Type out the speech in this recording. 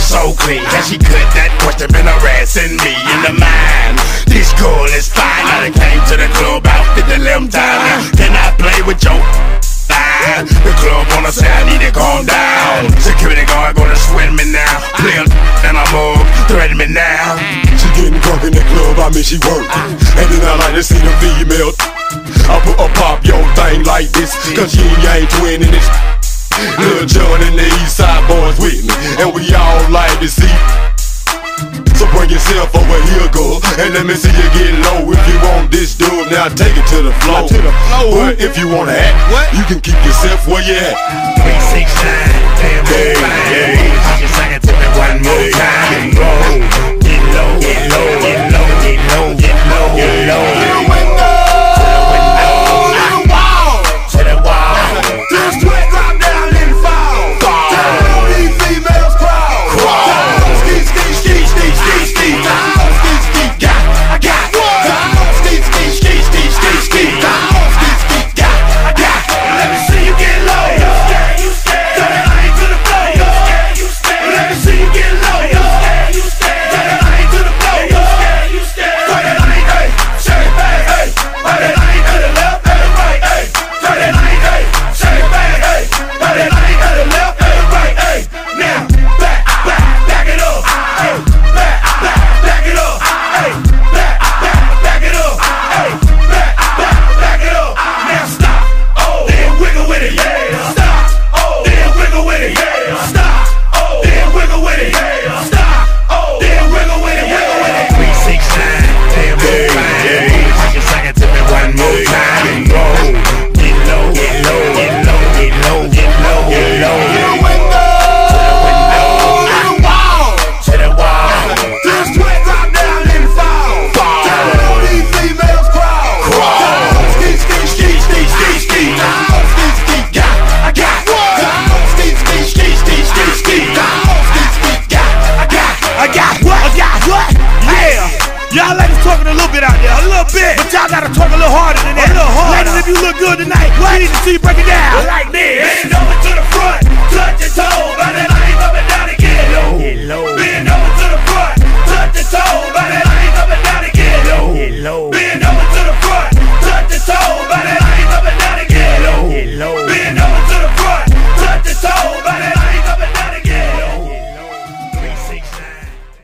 So clean, and she could that question been harassing me in the mind. This girl is fine. I done came to the club out at the limb time. Can I play with your line? The club wanna say I need to calm down. Security guard gonna swing me now. Play a and I'm up, threaten me now. She getting drunk in the club, I mean she work. And then I like to see the female. I put a pop your thing like this, cause you ain't twinning this. Lil' John and the East Side boys with me, and we all like to see. So bring yourself over here, girl, and let me see you get low. If you want this dude, now take it to the floor. But if you wanna act, you can keep yourself where you at. 3, 6, 9, damn, hey, just sing it to me one more time. Get low, get low, get low, get low, get low, get low, get low. Y'all ladies talking a little bit out there, a little bit, but y'all gotta talk a little harder than that. Ladies, if you look good tonight, we need to see you break it down like this. Bend over to the front.